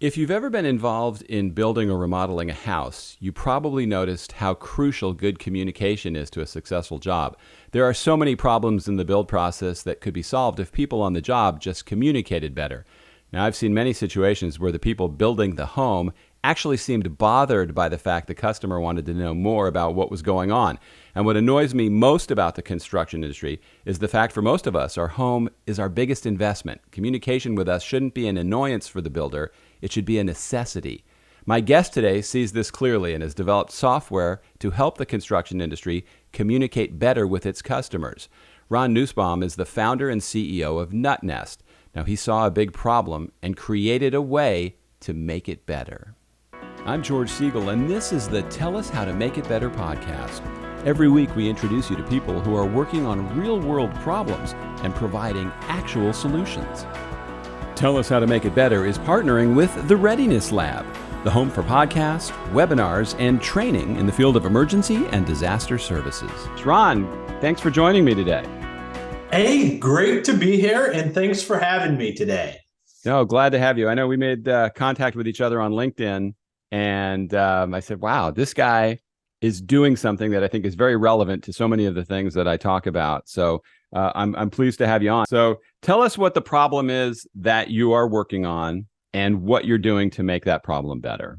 If you've ever been involved in building or remodeling a house, you probably noticed how crucial good communication is to a successful job. There are so many problems in the build process that could be solved if people on the job just communicated better. Now, I've seen many situations where the people building the home actually seemed bothered by the fact the customer wanted to know more about what was going on. And what annoys me most about the construction industry is the fact for most of us, our home is our biggest investment. Communication with us shouldn't be an annoyance for the builder. It should be a necessity. My guest today sees this clearly and has developed software to help the construction industry communicate better with its customers. Ron Nussbaum is the founder and CEO of Nuttnest. Now, he saw a big problem and created a way to make it better. I'm George Siegel, and this is the Tell Us How to Make It Better podcast. Every week, we introduce you to people who are working on real-world problems and providing actual solutions. Tell Us How to Make It Better is partnering with the Readiness Lab, the home for podcasts, webinars, and training in the field of emergency and disaster services. Ron, thanks for joining me today. Hey, great to be here, and thanks for having me today. No, glad to have you. I know we made contact with each other on LinkedIn, and I said, wow, this guy is doing something that I think is very relevant to so many of the things that I talk about. So I'm pleased to have you on. So tell us what the problem is that you are working on and what you're doing to make that problem better.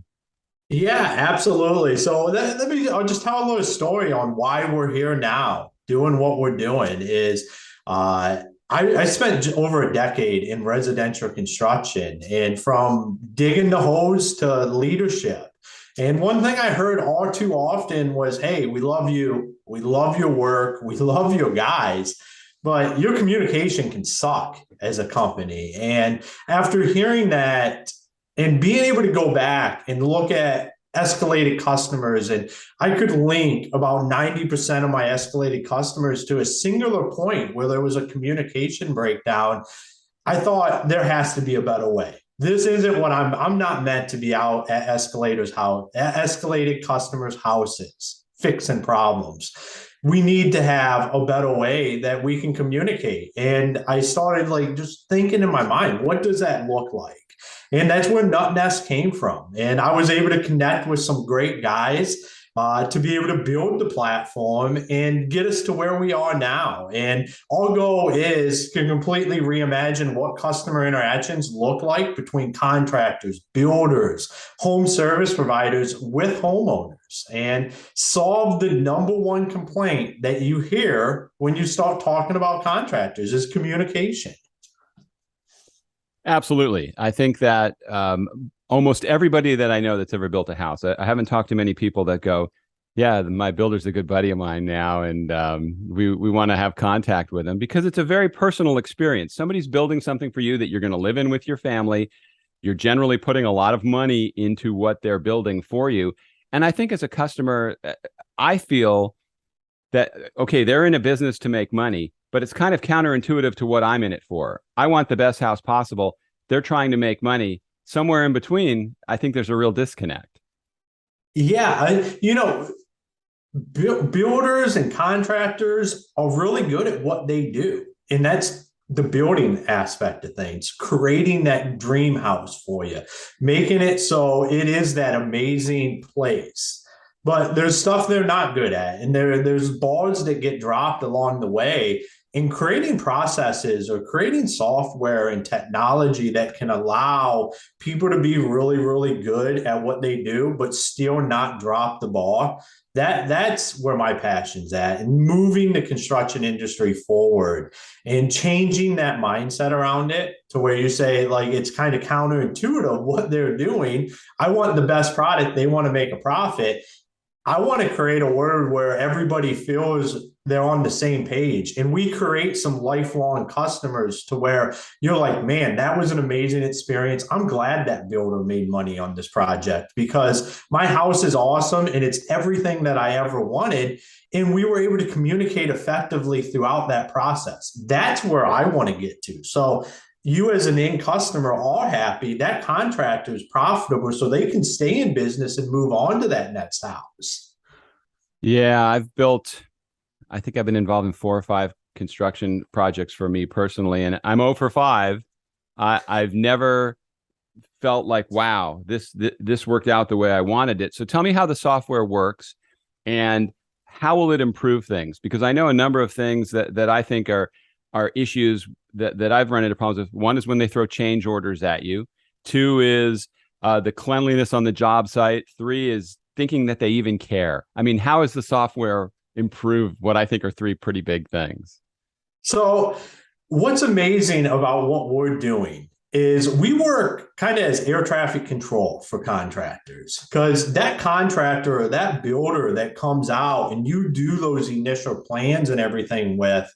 Yeah, absolutely. So I'll just tell a little story on why we're here now doing what we're doing is I spent over a decade in residential construction, and from digging the hose to leadership. And one thing I heard all too often was, hey, we love you. We love your work. We love your guys, but your communication can suck as a company. And after hearing that and being able to go back and look at escalated customers, and I could link about 90% of my escalated customers to a singular point where there was a communication breakdown, I thought there has to be a better way. This isn't what I'm not meant to be out at escalated customers' houses, fixing problems. We need to have a better way that we can communicate. And I started just thinking in my mind, what does that look like? And that's where Nuttnest came from. And I was able to connect with some great guys to be able to build the platform and get us to where we are now. And our goal is to completely reimagine what customer interactions look like between contractors, builders, home service providers with homeowners, and solve the number one complaint that you hear when you start talking about contractors is communication. Absolutely. I think that almost everybody that I know that's ever built a house, I haven't talked to many people that go, yeah, my builder's a good buddy of mine now, and we want to have contact with him, because it's a very personal experience. Somebody's building something for you that you're going to live in with your family. You're generally putting a lot of money into what they're building for you. And I think as a customer, I feel that, okay, they're in a business to make money, but it's kind of counterintuitive to what I'm in it for. I want the best house possible. They're trying to make money. Somewhere in between, I think there's a real disconnect. Yeah, builders and contractors are really good at what they do. And that's the building aspect of things, creating that dream house for you, making it so it is that amazing place. But there's stuff they're not good at. And there's balls that get dropped along the way. In creating processes or creating software and technology that can allow people to be really, really good at what they do, but still not drop the ball, that's where my passion's at. And moving the construction industry forward and changing that mindset around it to where you say, it's kind of counterintuitive what they're doing. I want the best product. They want to make a profit. I want to create a world where everybody feels they're on the same page, and we create some lifelong customers to where you're like, man, that was an amazing experience. I'm glad that builder made money on this project because my house is awesome and it's everything that I ever wanted. And we were able to communicate effectively throughout that process. That's where I want to get to. So you as an end customer are happy, that contractor is profitable so they can stay in business and move on to that next house. Yeah, I think I've been involved in 4 or 5 construction projects for me personally, and I'm 0 for 5. I've never felt like, wow, this worked out the way I wanted it. So tell me how the software works and how will it improve things? Because I know a number of things that I think are issues that I've run into problems with. One is when they throw change orders at you. Two is the cleanliness on the job site. Three is thinking that they even care. I mean, how has the software improved what I think are three pretty big things? So what's amazing about what we're doing is we work kind of as air traffic control for contractors, because that contractor or that builder that comes out and you do those initial plans and everything with,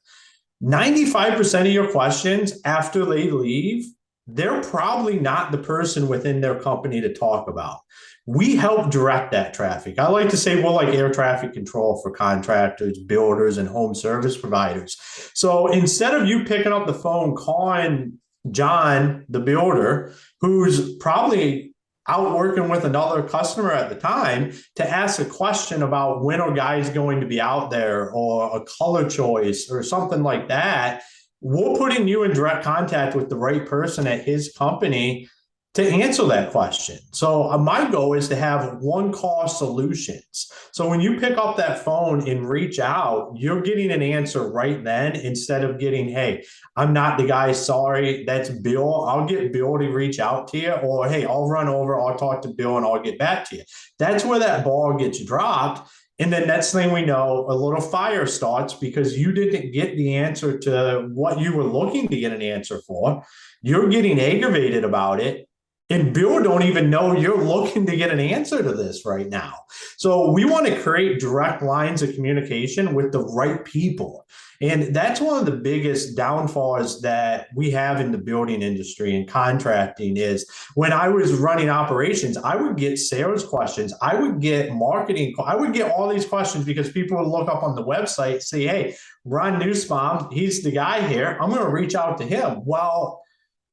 95% of your questions after they leave, they're probably not the person within their company to talk about. We help direct that traffic. I like to say we're like air traffic control for contractors, builders, and home service providers. So instead of you picking up the phone, calling John, the builder, who's probably out working with another customer at the time, to ask a question about when a guy's going to be out there or a color choice or something like that, we're putting you in direct contact with the right person at his company to answer that question. So my goal is to have one call solutions. So when you pick up that phone and reach out, you're getting an answer right then instead of getting, hey, I'm not the guy, sorry, that's Bill. I'll get Bill to reach out to you, or hey, I'll run over, I'll talk to Bill and I'll get back to you. That's where that ball gets dropped. And then next thing we know, a little fire starts because you didn't get the answer to what you were looking to get an answer for. You're getting aggravated about it. And Bill don't even know you're looking to get an answer to this right now. So we want to create direct lines of communication with the right people. And that's one of the biggest downfalls that we have in the building industry and contracting is when I was running operations, I would get sales questions. I would get marketing. I would get all these questions because people would look up on the website, say, hey, Ron Nussbaum, he's the guy here. I'm going to reach out to him. Well,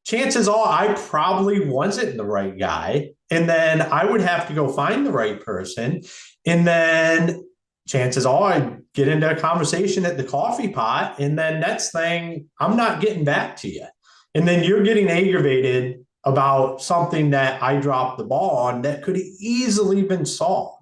chances are I probably wasn't the right guy. And then I would have to go find the right person. And then chances are I get into a conversation at the coffee pot. And then next thing, I'm not getting back to you. And then you're getting aggravated about something that I dropped the ball on that could have easily been solved.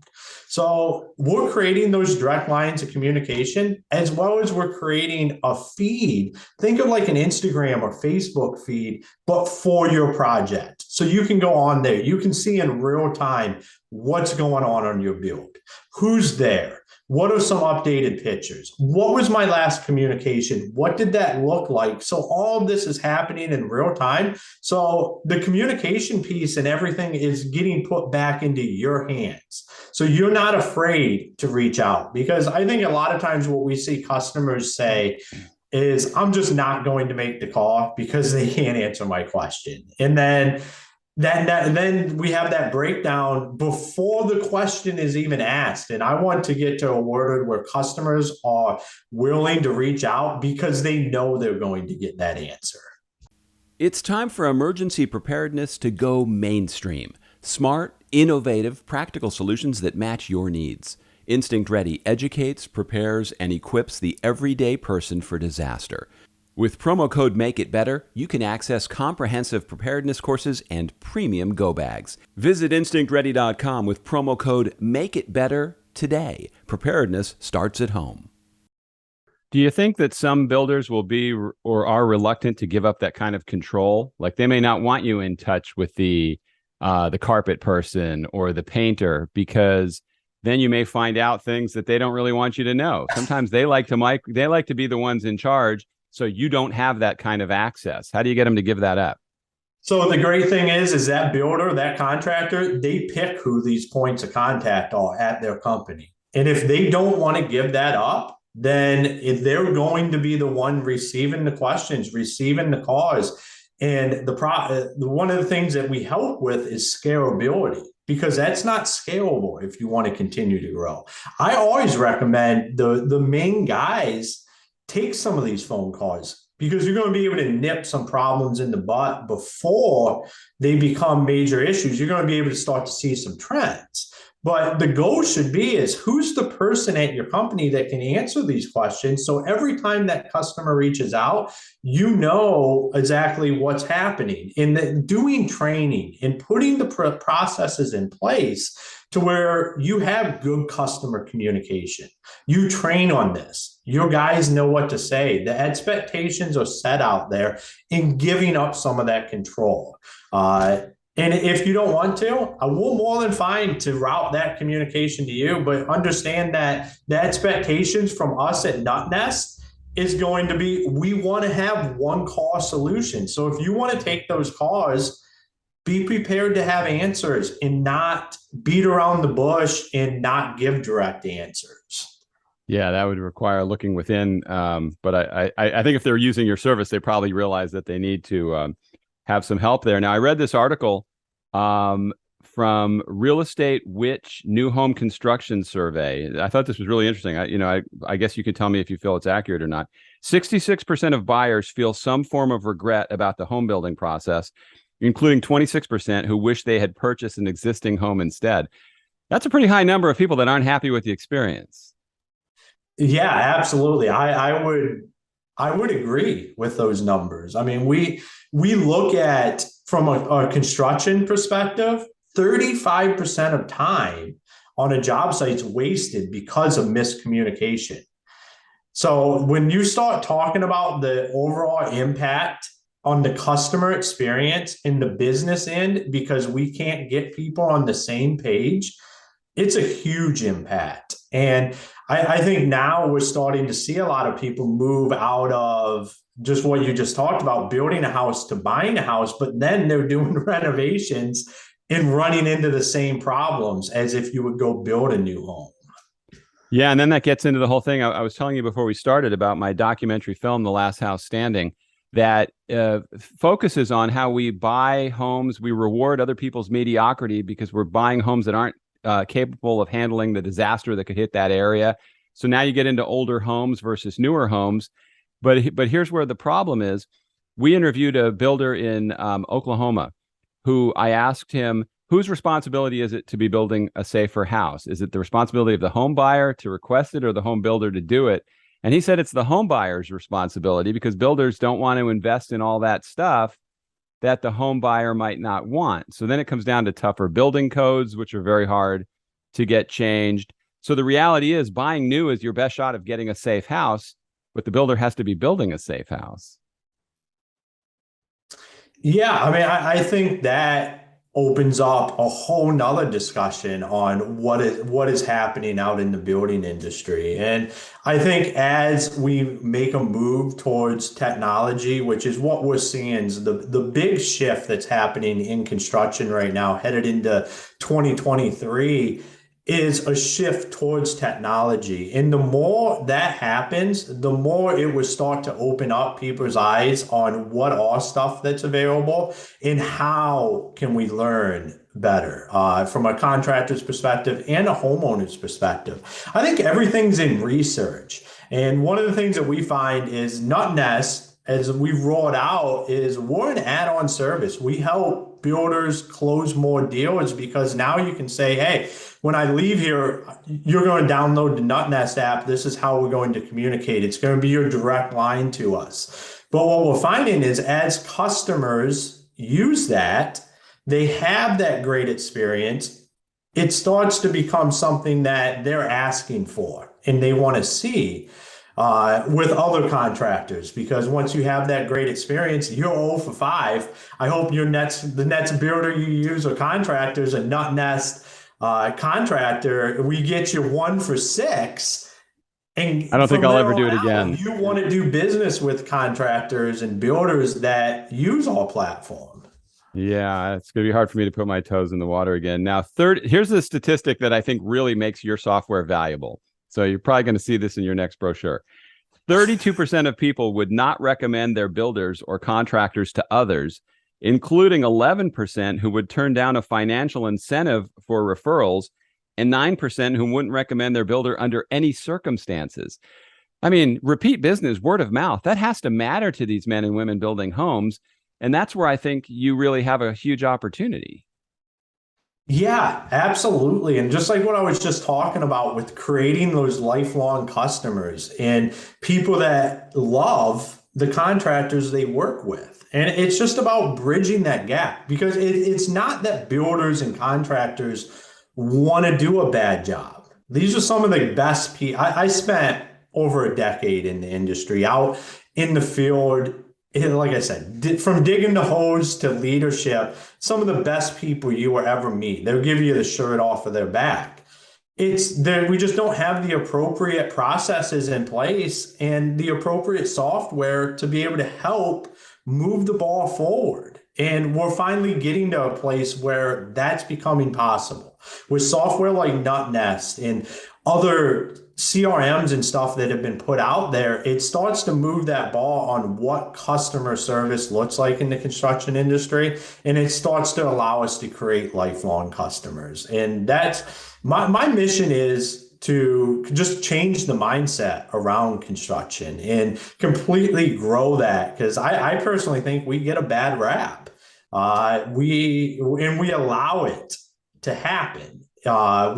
So we're creating those direct lines of communication, as well as we're creating a feed. Think of like an Instagram or Facebook feed, but for your project. So you can go on there. You can see in real time what's going on your build, who's there, what are some updated pictures, what was my last communication, what did that look like. So all of this is happening in real time. So the communication piece and everything is getting put back into your hands. So you're not afraid to reach out, because I think a lot of times what we see customers say is, I'm just not going to make the call because they can't answer my question. And then we have that breakdown before the question is even asked. And I want to get to a world where customers are willing to reach out because they know they're going to get that answer. It's time for emergency preparedness to go mainstream. Smart, innovative, practical solutions that match your needs. Instinct Ready educates, prepares, and equips the everyday person for disaster. With promo code MAKEITBETTER, you can access comprehensive preparedness courses and premium go bags. Visit InstinctReady.com with promo code MAKEITBETTER today. Preparedness starts at home. Do you think that some builders will be or are reluctant to give up that kind of control? Like they may not want you in touch with the carpet person or the painter, because then you may find out things that they don't really want you to know. Sometimes they like to be the ones in charge, so you don't have that kind of access. How do you get them to give that up? So the great thing is that builder, that contractor, they pick who these points of contact are at their company. And if they don't want to give that up, then if they're going to be the one receiving the questions, receiving the calls. And one of the things that we help with is scalability, because that's not scalable if you want to continue to grow. I always recommend the main guys take some of these phone calls, because you're going to be able to nip some problems in the butt before they become major issues. You're going to be able to start to see some trends. But the goal should be is who's the person at your company that can answer these questions. So every time that customer reaches out, you know exactly what's happening. In doing training and putting the processes in place to where you have good customer communication. You train on this. Your guys know what to say. The expectations are set out there in giving up some of that control. And if you don't want to, I will more than fine to route that communication to you, but understand that the expectations from us at Nuttnest is going to be, we want to have one call solution. So if you want to take those calls, be prepared to have answers and not beat around the bush and not give direct answers. Yeah, that would require looking within. But I think if they're using your service, they probably realize that they need to have some help there. Now, I read this article from Real Estate Witch New Home Construction Survey. I thought this was really interesting. I guess you could tell me if you feel it's accurate or not. 66% of buyers feel some form of regret about the home building process, including 26% who wish they had purchased an existing home instead. That's a pretty high number of people that aren't happy with the experience. Yeah, absolutely. I would agree with those numbers. I mean, we look at from a construction perspective, 35% of time on a job site is wasted because of miscommunication. So when you start talking about the overall impact on the customer experience in the business end, because we can't get people on the same page, it's a huge impact. And I think now we're starting to see a lot of people move out of just what you just talked about, building a house to buying a house, but then they're doing renovations and running into the same problems as if you would go build a new home. Yeah, and then that gets into the whole thing. I was telling you before we started about my documentary film, The Last House Standing, that focuses on how we buy homes. We reward other people's mediocrity because we're buying homes that aren't capable of handling the disaster that could hit that area. So now you get into older homes versus newer homes. But here's where the problem is. We interviewed a builder in Oklahoma who I asked him, whose responsibility is it to be building a safer house? Is it the responsibility of the home buyer to request it or the home builder to do it? And he said it's the home buyer's responsibility because builders don't want to invest in all that stuff that the home buyer might not want. So then it comes down to tougher building codes, which are very hard to get changed. So the reality is buying new is your best shot of getting a safe house, but the builder has to be building a safe house. Yeah, I mean, I think that opens up a whole nother discussion on what is happening out in the building industry. And I think as we make a move towards technology, which is what we're seeing, is the big shift that's happening in construction right now, headed into 2023, is a shift towards technology. And the more that happens, the more it will start to open up people's eyes on what are stuff that's available and how can we learn better from a contractor's perspective and a homeowner's perspective. I think everything's in research. And one of the things that we find is Nuttnest, as we roll it out, is we're an add-on service. We help builders close more deals because now you can say, hey, when I leave here, you're going to download the Nuttnest app. This is how we're going to communicate. It's going to be your direct line to us. But what we're finding is as customers use that, they have that great experience. It starts to become something that they're asking for and they want to see with other contractors, because once you have that great experience, you're 0 for 5. I hope the next builder you use or contractors, a Nuttnest contractor, we get you 1 for 6. And I don't think I'll ever do it again. You want to do business with contractors and builders that use our platform. Yeah, it's going to be hard for me to put my toes in the water again. Now, here's the statistic that I think really makes your software valuable. So you're probably going to see this in your next brochure. 32% of people would not recommend their builders or contractors to others, including 11% who would turn down a financial incentive for referrals and 9% who wouldn't recommend their builder under any circumstances. I mean, repeat business, word of mouth, that has to matter to these men and women building homes. And that's where I think you really have a huge opportunity. Yeah, absolutely. And just like what I was just talking about with creating those lifelong customers and people that love the contractors they work with. And it's just about bridging that gap because it's not that builders and contractors want to do a bad job. These are some of the best people. I spent over a decade in the industry out in the field. And like I said, from digging the hose to leadership, some of the best people you will ever meet. They'll give you the shirt off of their back. It's there. We just don't have the appropriate processes in place and the appropriate software to be able to help move the ball forward. And we're finally getting to a place where that's becoming possible with software like Nuttnest and other CRMs and stuff that have been put out there. It starts to move that ball on what customer service looks like in the construction industry. And it starts to allow us to create lifelong customers. And that's my mission is to just change the mindset around construction and completely grow that because I personally think we get a bad rap. We allow it to happen.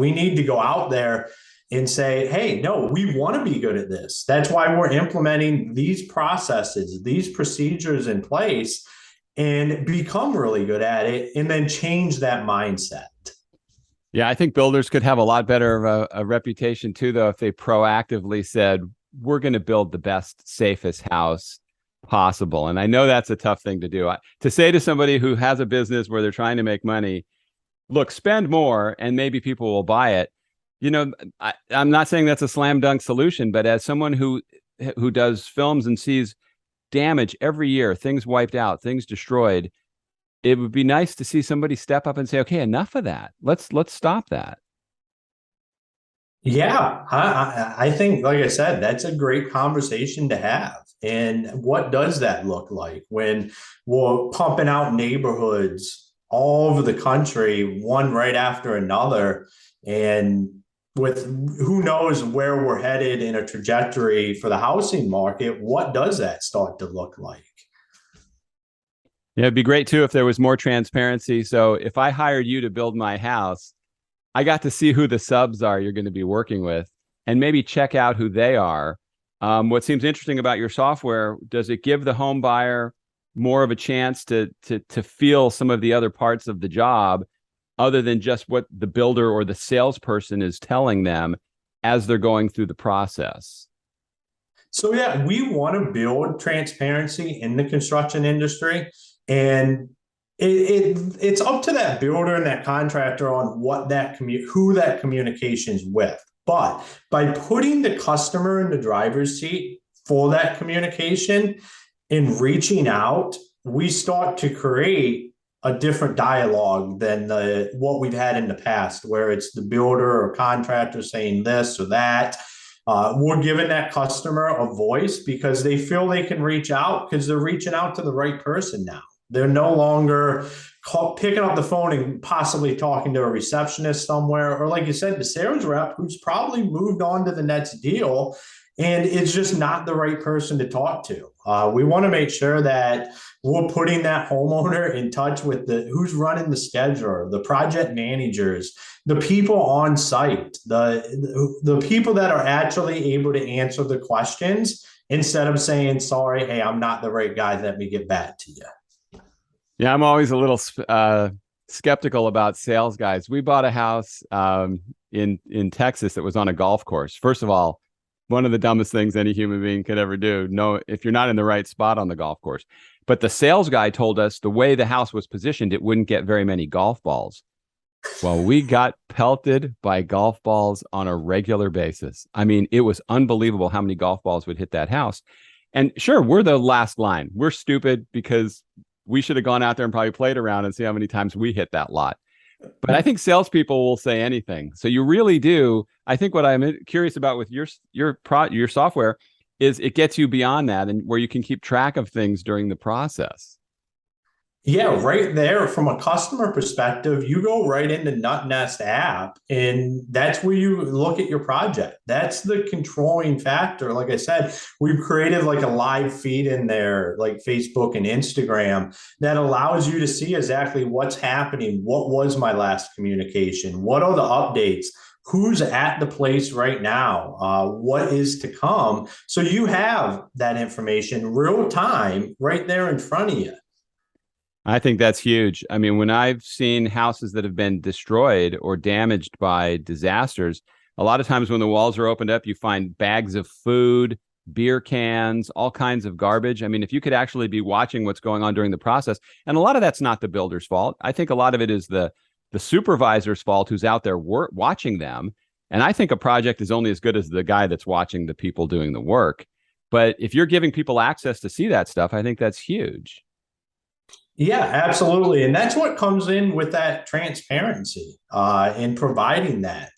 We need to go out there and say, hey, no, we want to be good at this. That's why we're implementing these processes, these procedures in place and become really good at it and then change that mindset. Yeah, I think builders could have a lot better of a reputation too, though, if they proactively said, we're going to build the best, safest house possible. And I know that's a tough thing to do. To say to somebody who has a business where they're trying to make money, look, spend more and maybe people will buy it. I'm not saying that's a slam dunk solution, but as someone who does films and sees damage every year, things wiped out, things destroyed, it would be nice to see somebody step up and say, okay, enough of that. Let's stop that. Yeah, I think, like I said, that's a great conversation to have. And what does that look like when we're pumping out neighborhoods all over the country, one right after another, and with who knows where we're headed in a trajectory for the housing market, what does that start to look like? Yeah, it'd be great too if there was more transparency. So if I hired you to build my house, I got to see who the subs are you're going to be working with and maybe check out who they are. What seems interesting about your software, does it give the home buyer more of a chance to feel some of the other parts of the job other than just what the builder or the salesperson is telling them as they're going through the process? So yeah, we want to build transparency in the construction industry, and it's up to that builder and that contractor on what who that communication's with. But by putting the customer in the driver's seat for that communication and reaching out, we start to create a different dialogue than what we've had in the past, where it's the builder or contractor saying this or that. We're giving that customer a voice because they feel they can reach out because they're reaching out to the right person now. They're no longer picking up the phone and possibly talking to a receptionist somewhere, or like you said, the sales rep who's probably moved on to the next deal and it's just not the right person to talk to. We want to make sure that we're putting that homeowner in touch with the who's running the scheduler, the project managers, the people on site, the people that are actually able to answer the questions instead of saying, sorry, hey, I'm not the right guy, let me get back to you. Yeah, I'm always a little skeptical about sales guys. We bought a house in Texas that was on a golf course. First of all, one of the dumbest things any human being could ever do. No, if you're not in the right spot on the golf course. But the sales guy told us the way the house was positioned, it wouldn't get very many golf balls. Well, we got pelted by golf balls on a regular basis. I mean, it was unbelievable how many golf balls would hit that house. And sure, we're the last line. We're stupid because we should have gone out there and probably played around and see how many times we hit that lot. But I think salespeople will say anything. So you really do. I think what I'm curious about with your software is it gets you beyond that and where you can keep track of things during the process. Yeah, right there from a customer perspective, you go right into Nuttnest app, and that's where you look at your project. That's the controlling factor. Like I said, we've created like a live feed in there, like Facebook and Instagram, that allows you to see exactly what's happening. What was my last communication? What are the updates? Who's at the place right now? What is to come? So you have that information real time right there in front of you. I think that's huge. I mean, when I've seen houses that have been destroyed or damaged by disasters, a lot of times when the walls are opened up, you find bags of food, beer cans, all kinds of garbage. I mean, if you could actually be watching what's going on during the process, and a lot of that's not the builder's fault. I think a lot of it is the supervisor's fault who's out there watching them. And I think a project is only as good as the guy that's watching the people doing the work. But if you're giving people access to see that stuff, I think that's huge. Yeah, absolutely. And that's what comes in with that transparency in providing that.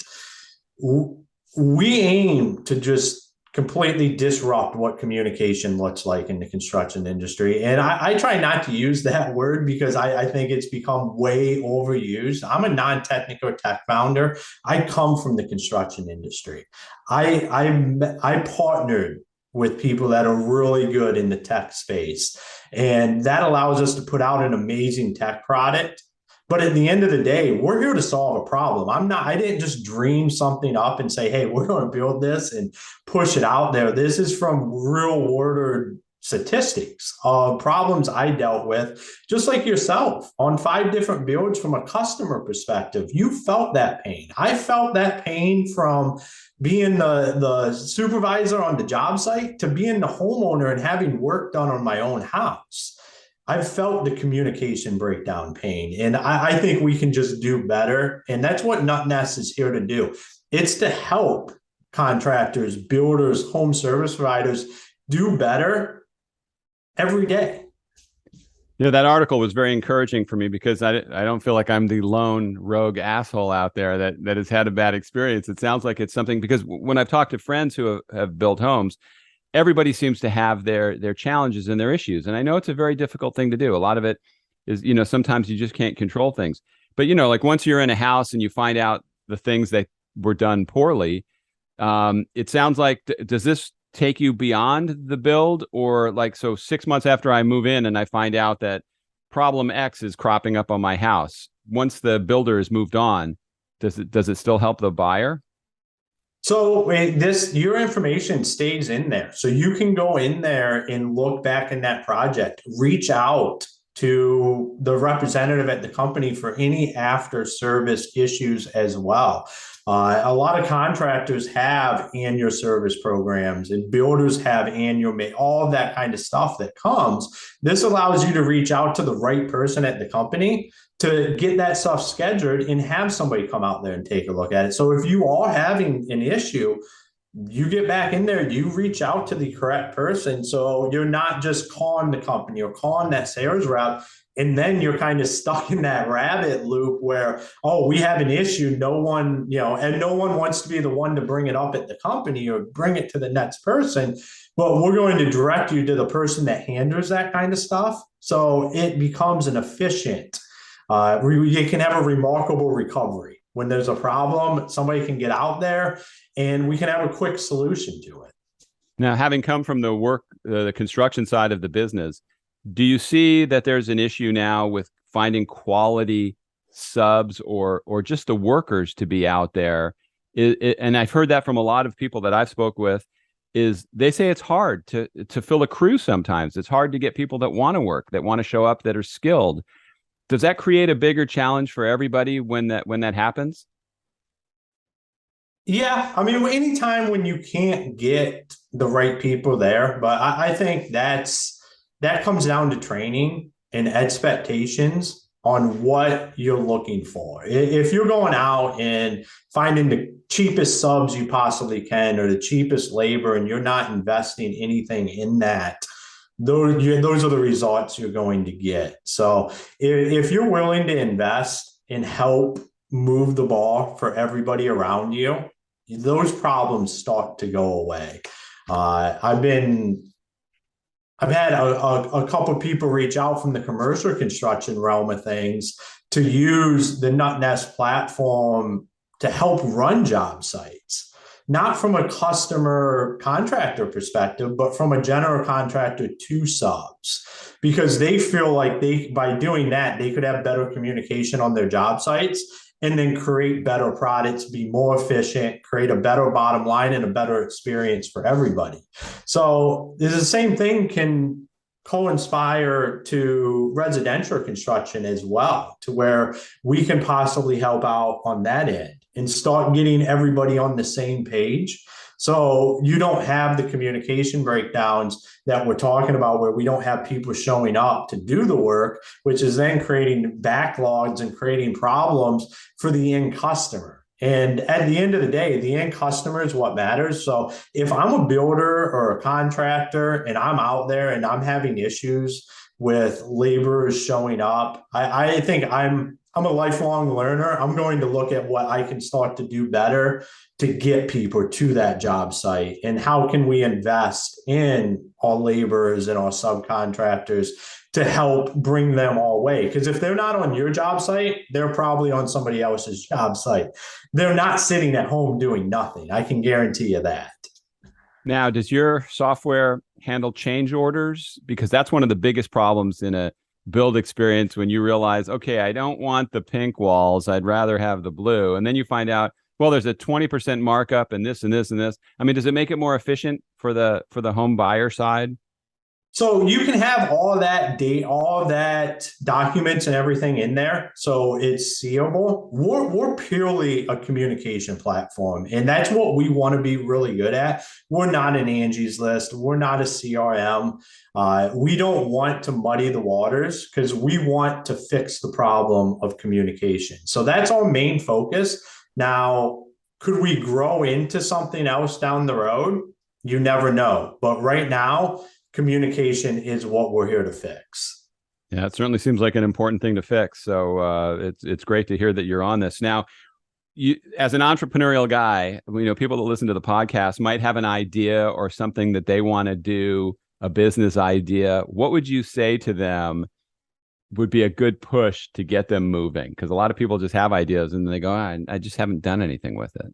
We aim to just completely disrupt what communication looks like in the construction industry. And I try not to use that word because I think it's become way overused. I'm a non-technical tech founder. I come from the construction industry. I partnered with people that are really good in the tech space. And that allows us to put out an amazing tech product. But at the end of the day, we're here to solve a problem. I didn't just dream something up and say, hey, we're going to build this and push it out there. This is from real world statistics of problems I dealt with, just like yourself, on 5 different builds from a customer perspective. You felt that pain. I felt that pain from being the supervisor on the job site to being the homeowner and having work done on my own house. I've felt the communication breakdown pain, and I think we can just do better. And that's what Nuttnest is here to do. It's to help contractors, builders, home service providers do better every day. Yeah, that article was very encouraging for me because I don't feel like I'm the lone rogue asshole out there that has had a bad experience. It sounds like it's something because when I've talked to friends who have built homes, everybody seems to have their challenges and their issues. And I know it's a very difficult thing to do. A lot of it is, sometimes you just can't control things. But, like once you're in a house and you find out the things that were done poorly, it sounds like, does this take you beyond the build, or like, so 6 months after I move in and I find out that problem X is cropping up on my house, once the builder has moved on, does it still help the buyer? So your information stays in there. So you can go in there and look back in that project, reach out to the representative at the company for any after service issues as well. A lot of contractors have annual service programs and builders have annual, all of that kind of stuff that comes. This allows you to reach out to the right person at the company to get that stuff scheduled and have somebody come out there and take a look at it. So if you are having an issue, you get back in there, you reach out to the correct person. So you're not just calling the company or calling that sales rep. And then you're kind of stuck in that rabbit loop where, oh, we have an issue. No one, and no one wants to be the one to bring it up at the company or bring it to the next person. But we're going to direct you to the person that handles that kind of stuff. So it becomes an efficient you can have a remarkable recovery. When there's a problem, somebody can get out there and we can have a quick solution to it. Now, having come from the construction side of the business, do you see that there's an issue now with finding quality subs or just the workers to be out there? And I've heard that from a lot of people that I've spoke with, is they say it's hard to fill a crew sometimes. It's hard to get people that want to work, that want to show up, that are skilled. Does that create a bigger challenge for everybody when that happens? Yeah, I mean, anytime when you can't get the right people there, but I think that comes down to training and expectations on what you're looking for. If you're going out and finding the cheapest subs you possibly can or the cheapest labor and you're not investing anything in that, those are the results you're going to get. So if you're willing to invest and help move the ball for everybody around you, those problems start to go away. I've been I've had a couple of people reach out from the commercial construction realm of things to use the Nuttnest platform to help run job sites, not from a customer contractor perspective, but from a general contractor to subs, because they feel like by doing that, they could have better communication on their job sites and then create better products, be more efficient, create a better bottom line and a better experience for everybody. So the same thing can co-inspire to residential construction as well, to where we can possibly help out on that end and start getting everybody on the same page. So you don't have the communication breakdowns that we're talking about, where we don't have people showing up to do the work, which is then creating backlogs and creating problems for the end customer. And at the end of the day, the end customer is what matters. So if I'm a builder or a contractor and I'm out there and I'm having issues with laborers showing up, I think I'm a lifelong learner. I'm going to look at what I can start to do better to get people to that job site, and how can we invest in our laborers and our subcontractors to help bring them all away. Because if they're not on your job site, they're probably on somebody else's job site. They're not sitting at home doing nothing. I can guarantee you that. Now, does your software handle change orders? Because that's one of the biggest problems in a build experience, when you realize, okay, I don't want the pink walls, I'd rather have the blue. And then you find out, well, there's a 20% markup and this and this and this. I mean, does it make it more efficient for the home buyer side? So you can have all that data, all that documents and everything in there, so it's seeable. We're purely a communication platform, and that's what we want to be really good at. We're not an Angie's List. We're not a CRM. We don't want to muddy the waters, because we want to fix the problem of communication. So that's our main focus. Now, could we grow into something else down the road? You never know. But right now, communication is what we're here to fix. Yeah, it certainly seems like an important thing to fix. So it's great to hear that you're on this. Now, you, as an entrepreneurial guy, people that listen to the podcast might have an idea or something that they want to do, a business idea. What would you say to them would be a good push to get them moving? Because a lot of people just have ideas and they go, I just haven't done anything with it.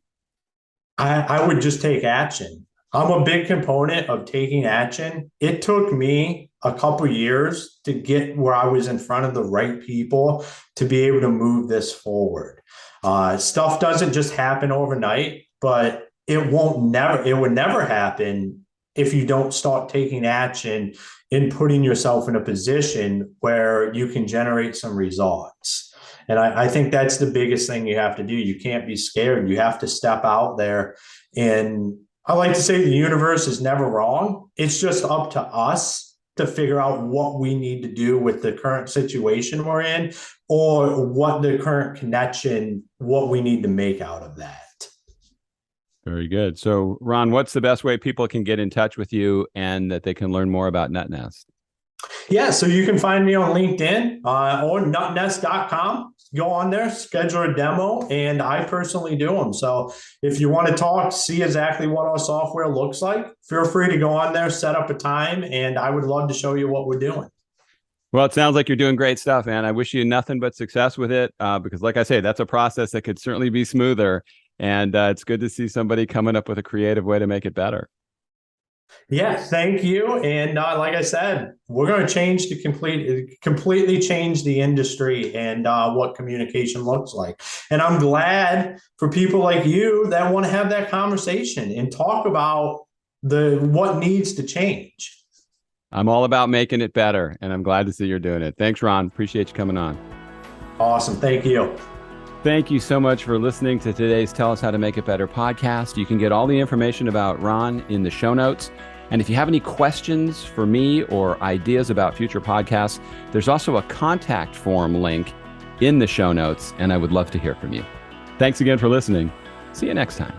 I would just take action. I'm a big component of taking action. It took me a couple years to get where I was in front of the right people to be able to move this forward. Stuff doesn't just happen overnight, but it would never happen if you don't start taking action and putting yourself in a position where you can generate some results. And I think that's the biggest thing you have to do. You can't be scared. You have to step out there. And I like to say the universe is never wrong. It's just up to us to figure out what we need to do with the current situation we're in, or what the current connection, what we need to make out of that. Very good. So, Ron, what's the best way people can get in touch with you and that they can learn more about Nuttnest? Yeah, so you can find me on LinkedIn or nuttnest.com. Go on there, schedule a demo, and I personally do them. So if you want to talk, see exactly what our software looks like, feel free to go on there, set up a time, and I would love to show you what we're doing. Well, it sounds like you're doing great stuff, man. I wish you nothing but success with it, because like I say, that's a process that could certainly be smoother. And it's good to see somebody coming up with a creative way to make it better. Yeah, thank you. And like I said, we're going to completely change the industry and what communication looks like. And I'm glad for people like you that want to have that conversation and talk about what needs to change. I'm all about making it better, and I'm glad to see you're doing it. Thanks, Ron. Appreciate you coming on. Awesome. Thank you. Thank you so much for listening to today's Tell Us How to Make It Better podcast. You can get all the information about Ron in the show notes. And if you have any questions for me or ideas about future podcasts, there's also a contact form link in the show notes, and I would love to hear from you. Thanks again for listening. See you next time.